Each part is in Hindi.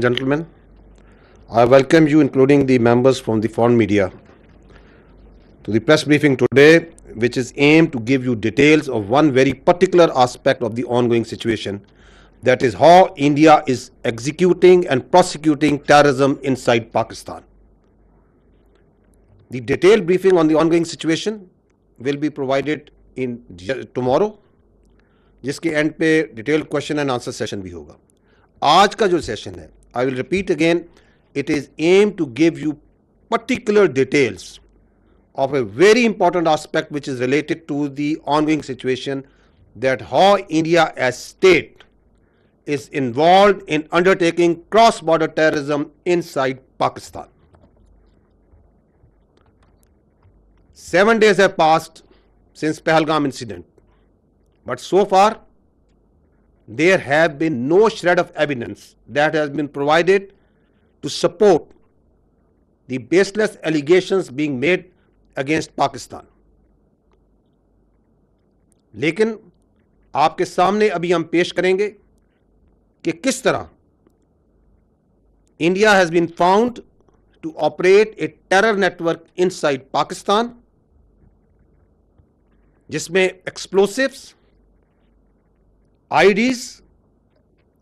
Gentlemen, I welcome you, including the members from the foreign media, to the press briefing today, which is aimed to give you details of one very particular aspect of the ongoing situation, that is how India is executing and prosecuting terrorism inside Pakistan. The detailed briefing on the ongoing situation will be provided in tomorrow, जिसके एंड पे detailed question and answer session भी होगा. आज का जो सेशन है, I will repeat again, it is aimed to give you particular details of a very important aspect which is related to the ongoing situation, that how India as state is involved in undertaking cross-border terrorism inside Pakistan. 7 days have passed since Pahalgam incident, but so far there have been no shred of evidence that has been provided to support the baseless allegations being made against Pakistan. लेकिन आपके सामने अभी हम पेश करेंगे कि किस तरह India has been found to operate a terror network inside Pakistan, जिसमें explosives, IDs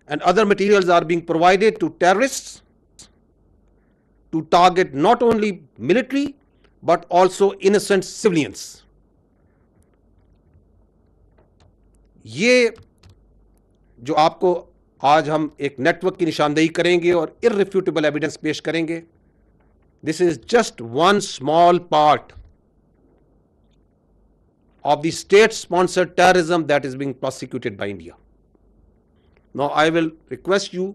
and other materials are being provided to terrorists to target not only military but also innocent civilians. ये जो आपको आज हम एक नेटवर्क की निशानदेही करेंगे और irrefutable एविडेंस पेश करेंगे, this is just one small part of the state-sponsored terrorism that is being prosecuted by India. Now I will request you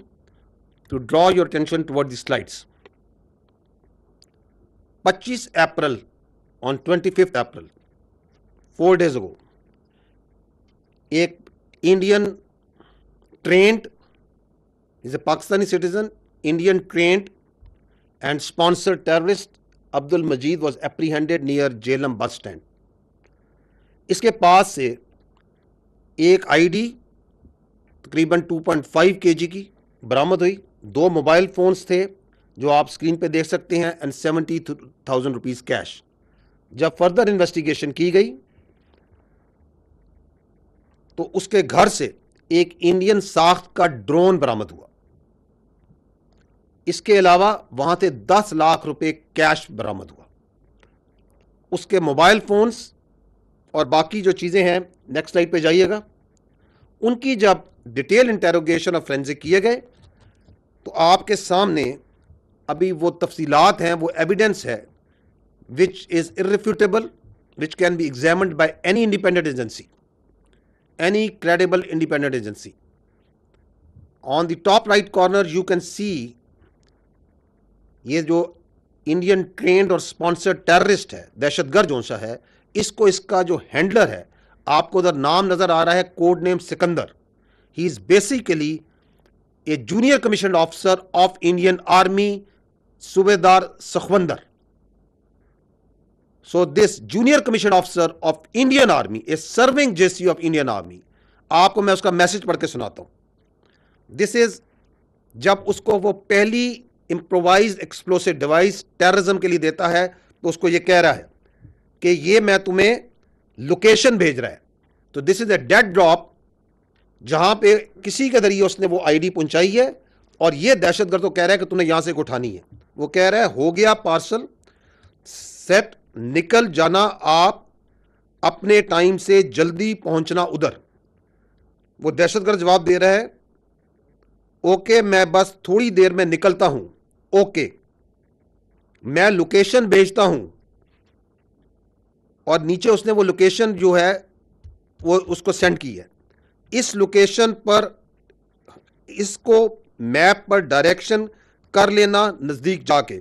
to draw your attention toward the slides. 25 April, on 25th April, 4 days ago, एक Indian trained, is a Pakistani citizen, Indian trained and sponsored terrorist Abdul Majid was apprehended near Jhelum bus stand. इसके पास से एक आईडी तकरीबन 2.5 kg की बरामद हुई, 2 मोबाइल फोन्स थे जो आप स्क्रीन पे देख सकते हैं, एंड 70,000 रुपीज कैश. जब फर्दर इन्वेस्टिगेशन की गई तो उसके घर से एक इंडियन साख्त का ड्रोन बरामद हुआ. इसके अलावा वहां से 10 लाख रुपए कैश बरामद हुआ. उसके मोबाइल फोन्स और बाकी जो चीजें हैं, नेक्स्ट स्लाइड पे जाइएगा, उनकी जब डिटेल इंटेरोगेशन और फोरेंसिक किए गए तो आपके सामने अभी वो तफसीलात हैं, वो एविडेंस है which is irrefutable, which can be examined by any independent agency, any credible independent agency. On the top right corner you can see ये जो इंडियन ट्रेंड और स्पॉन्सर्ड टेररिस्ट है, दहशतगर्द जो सा है, इसको इसका जो हैंडलर है, आपको उधर नाम नजर आ रहा है, code name Sikandar. He is basically a junior commission officer of Indian army, Subedar Sukhwinder. So this junior commission officer of Indian army is serving JC of Indian army. आपको मैं उसका मैसेज पढ़ के सुनाता हूं. दिस इज जब उसको वो पहली इंप्रोवाइज्ड एक्सप्लोसिव डिवाइस टेररिज्म के लिए देता है तो उसको ये कह रहा है कि ये मैं तुम्हें लोकेशन भेज रहा है. तो this is a dead drop, जहां पे किसी के जरिए उसने वो आईडी पहुंचाई है और ये दहशतगर्द को कह रहा है कि तुम्हें यहां से उठानी है. वो कह रहा है हो गया पार्सल सेट, निकल जाना आप अपने टाइम से, जल्दी पहुंचना उधर. वो दहशतगर्द जवाब दे रहा है ओके मैं बस थोड़ी देर में निकलता हूं, ओके मैं लोकेशन भेजता हूं. और नीचे उसने वो लोकेशन जो है वो उसको सेंड की है. इस लोकेशन पर इसको मैप पर डायरेक्शन कर लेना नजदीक जाके,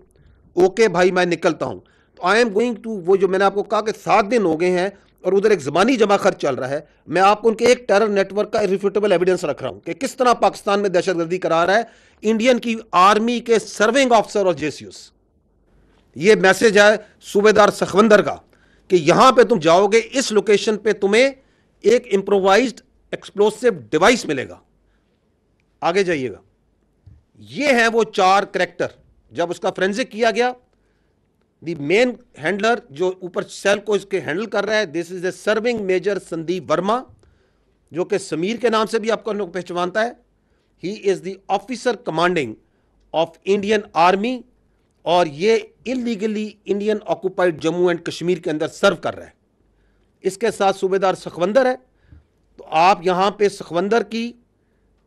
ओके भाई मैं निकलता हूं. तो आई एम गोइंग टू, वो जो मैंने आपको कहा कि 7 दिन हो गए हैं और उधर एक ज़बानी जमा खर्च चल रहा है, मैं आपको उनके एक टेरर नेटवर्क का इर्रिफ्यूटेबल एविडेंस रख रहा हूं कि किस तरह पाकिस्तान में दहशतगर्दी करा रहा है इंडियन की आर्मी के सर्विंग ऑफिसर और जेसीयूस. ये मैसेज है सूबेदार सखवंदर का कि यहां पे तुम जाओगे, इस लोकेशन पे तुम्हें एक इंप्रोवाइज्ड एक्सप्लोसिव डिवाइस मिलेगा. आगे जाइएगा. ये है वो 4 करेक्टर। जब उसका फोरेंसिक किया गया, द मेन हैंडलर जो ऊपर सेल को इसके हैंडल कर रहा है, this is the serving major Sandeep Verma, जो कि समीर के नाम से भी आपको लोग पहचानता है। He is the officer commanding of Indian army, और ये illegally Indian occupied Jammu and Kashmir के अंदर सर्व कर रहा है। इसके साथ सूबेदार सखवंदर है। तो आप यहां पे सखवंदर की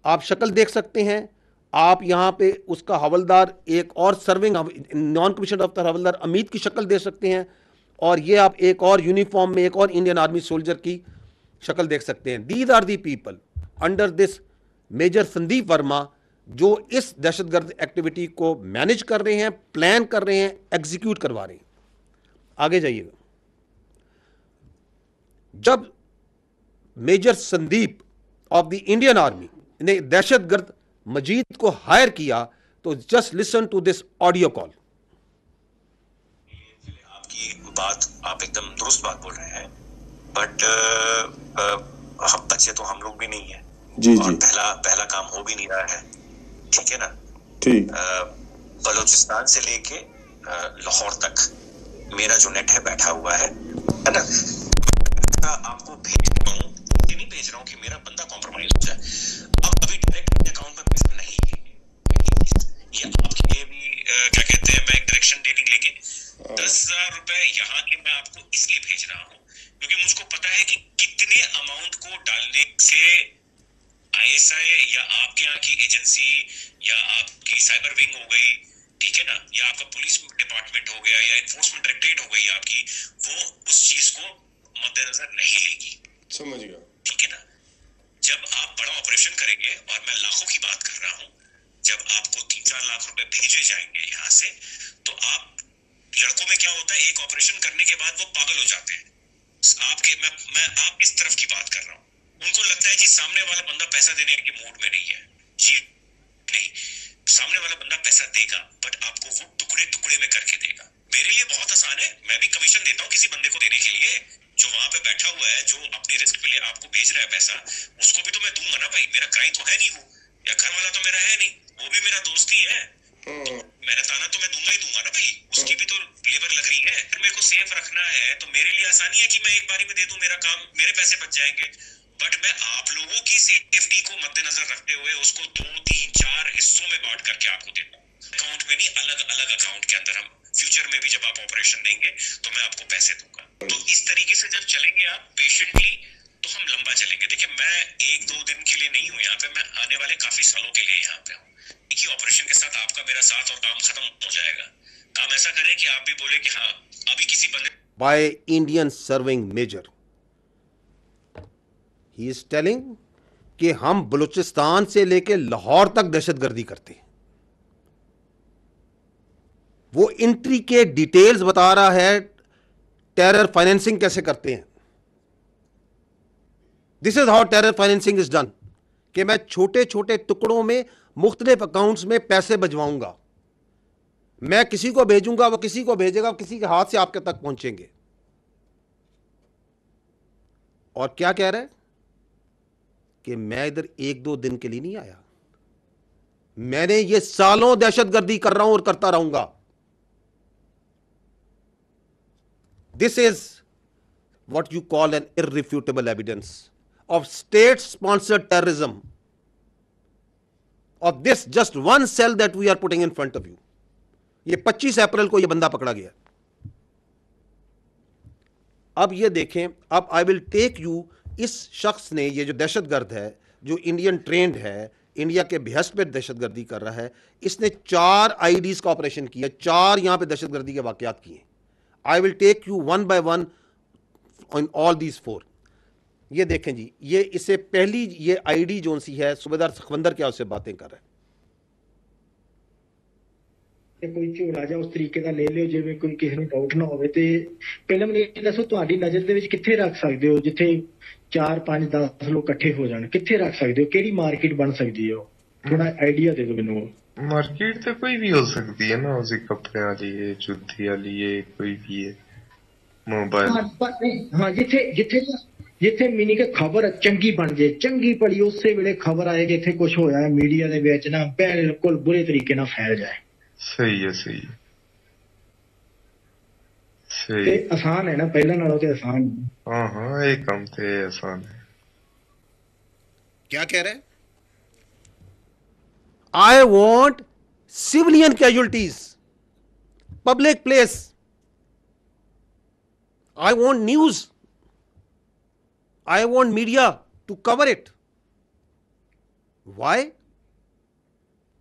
आप शक्ल देख सकते हैं। आप यहां पे उसका हवलदार, एक और सर्विंग नॉन कमीशन ऑफिसर हवलदार अमित की शक्ल देख सकते हैं। और ये आप एक और यूनिफॉर्म में एक और इंडियन आर्मी सोल्जर की शक्ल देख सकते हैं। These are the people under this major Sandeep Verma, जो इस दहशतगर्द एक्टिविटी को मैनेज कर रहे हैं, प्लान कर रहे हैं, एग्जीक्यूट करवा रहे हैं। आगे जाइएगा। जब major Sandeep of the Indian army ने दहशतगर्द मजीद को हायर किया, तो just listen to this audio call. आपकी बात, आप एकदम दुरुस्त बात बोल रहे हैं, बट हम बच्चे तो हम लोग भी नहीं है जी, और जी। पहला काम हो भी नहीं रहा है, ठीक है ना। ठीक। बलूचिस्तान से लेके लाहौर तक मेरा जो नेट है बैठा हुआ है ना। आपको भेज रहा हूँ, ये नहीं भेज रहा हूँ कि मेरा बंदा कॉम्प्रोमाइज हो जाए। अब अभी डायरेक्ट अपने अकाउंट में पैसा नहीं है, ये आपके लिए भी क्या कहते हैं, मैं एक डायरेक्शन दे दी, लेकिन 10,000 रुपए यहाँ के मैं आपको इसलिए भेज रहा हूँ क्योंकि मुझको पता है कि कितने अमाउंट को डालने से आईएसआई या आपके यहाँ की एजेंसी या आपकी साइबर विंग हो गई, ठीक है ना, या आपका पुलिस डिपार्टमेंट हो गया या एनफोर्समेंट डायरेक्टरेट हो गई आपकी, वो उस चीज को मद्देनजर नहीं लेगी। समझ गया, ठीक है ना। जब आप बड़ा ऑपरेशन करेंगे, और मैं लाखों की बात कर रहा हूँ, जब आपको 3-4 लाख रुपए भेजे जाएंगे यहाँ से, तो आप लड़कों में क्या होता है, एक ऑपरेशन करने के बाद वो पागल हो जाते हैं। मैं आप इस तरफ की बात कर रहा हूँ। उनको लगता है जी सामने वाला बंदा पैसा देने के मूड में नहीं है जी, नहीं, सामने वाला बंदा पैसा देगा, बट आपको वो टुकड़े टुकड़े में करके देगा। मेरे लिए बहुत आसान है, मैं भी कमीशन देता हूँ किसी बंदे को देने के लिए, जो वहां पे बैठा हुआ है, जो अपनी रिस्क पे आपको भेज रहा है पैसा, उसको भी तो मैं दूंगा ना भाई, मेरा क्राइम तो है नहीं वो, या घर वाला तो मेरा है नहीं, वो भी मेरा दोस्त ही है, तो मेरा ताना तो मैं दूंगा ही दूंगा ना भाई, उसकी भी तो लेबर लग रही है। फिर मेरे को सेफ रखना है, तो मेरे लिए आसानी है कि मैं एक बारी में दे दूं, मेरा काम, मेरे पैसे बच जाएंगे। बट मैं आप लोगों की सेफ्टी को मद्देनजर रखते हुए उसको 2-3-4 हिस्सों में बांट करके आपको देता हूँ, अकाउंट में नहीं, अलग अलग अकाउंट के अंदर। हम फ्यूचर में भी जब आप ऑपरेशन देंगे तो मैं आपको पैसे दूंगा। तो इस तरीके से जब चलेंगे आप पेशेंटली, तो हम लंबा चलेंगे। देखिए, मैं 1-2 दिन के लिए नहीं हूँ यहाँ पे, मैं आने वाले काफी सालों के लिए यहाँ पे हूँ। देखिए, ऑपरेशन के साथ आपका मेरा साथ और काम खत्म हो जाएगा। काम ऐसा करें कि आप भी बोले कि हाँ, अभी किसी बंदे by Indian serving major, he is telling कि हम बलूचिस्तान से लेकर लाहौर तक दहशतगर्दी करते हैं। वो इंट्री के डिटेल्स बता रहा है, टेरर फाइनेंसिंग कैसे करते हैं। This is how terror financing is done, कि मैं छोटे छोटे टुकड़ों में मुख्तलिफ अकाउंट्स में पैसे भिजवाऊंगा, मैं किसी को भेजूंगा, वो किसी को भेजेगा, किसी के हाथ से आपके तक पहुंचेंगे। और क्या कह रहे हैं कि मैं इधर 1-2 दिन के लिए नहीं आया, मैंने ये सालों दहशतगर्दी कर रहा हूं और करता रहूंगा। This is what you call an irrefutable evidence of state-sponsored terrorism of this just one cell that we are putting in front of you. ये 25 अप्रैल को ये बंदा पकड़ा गया। अब ये देखें, अब आई विल टेक यू, इस शख्स ने, ये जो दहशतगर्द है, जो इंडियन ट्रेंड है, इंडिया के बेहस्त पे दहशतगर्दी कर रहा है, इसने 4 आईडीज का ऑपरेशन किया, 4 यहां पे दहशतगर्दी के वाकयात किए। I will take you one by one on all these 4। ये देखें जी, ये इससे पहली ये आईडी जोन सी है, सूबेदार सखवंदर क्या उससे बातें कर रहा है। कोई ਝੋਲਾ ਜਾਂ ਉਸ ਤਰੀਕੇ ਦਾ ਲੈ ਲਿਓ ਜਿਵੇਂ ਕੋਈ ਕਿਸੇ ਨੂੰ ਡਾਊਟ ਨਾ ਹੋਵੇ। ਤੇ ਪਹਿਲਾਂ ਮੈਨੂੰ ਇਹ ਦੱਸੋ, ਤੁਹਾਡੀ ਨਜ਼ਰ ਦੇ ਵਿੱਚ ਕਿੱਥੇ ਰੱਖ ਸਕਦੇ ਹੋ ਜਿੱਥੇ 4-5-10 ਲੋਕ ਇਕੱਠੇ ਹੋ ਜਾਣ, ਕਿੱਥੇ ਰੱਖ ਸਕਦੇ ਹੋ, ਕਿਹੜੀ ਮਾਰਕੀਟ ਬਣ ਸਕਦੀ ਹੈ? ਥੋੜਾ ਆਈਡੀਆ ਦੇ ਦਿਓ ਮੈਨੂੰ। मार्केट तो कोई भी हो सकती है ना, उसी कपड़े वाली है, जूती वाली है, कोई भी है, मोबाइल। हाँ जिथे जिथे ਜਿੱਥੇ ਮੀਨੀ ਕਿ ਖਬਰ ਚੰਗੀ ਬਣ ਜੇ, ਚੰਗੀ ਭਲੀ ਉਸੇ ਵੇਲੇ ਖਬਰ ਆਏ ਕਿ ਇੱਥੇ ਕੁਝ ਹੋਇਆ ਹੈ, ਮੀਡੀਆ ਦੇ ਵਿੱਚ ਨਾ ਬਿਲਕੁਲ ਬੁਰੇ ਤਰੀਕੇ ਨਾਲ ਫੈਲ ਜਾਏ। ਸਹੀ ਹੈ, ਸਹੀ ਹੈ, ਸਹੀ। ਤੇ ਆਸਾਨ ਹੈ ਨਾ, ਪਹਿਲਾਂ ਨਾਲੋਂ ਤੇ ਆਸਾਨ। हाँ हाँ, ये काम थे आसान है। क्या कह रहे हैं? I want civilian casualties, public place. I want news. I want media to cover it. Why?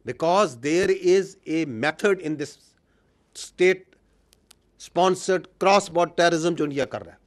Because there is a method in this state sponsored cross border terrorism जो इंडिया कर रहा है।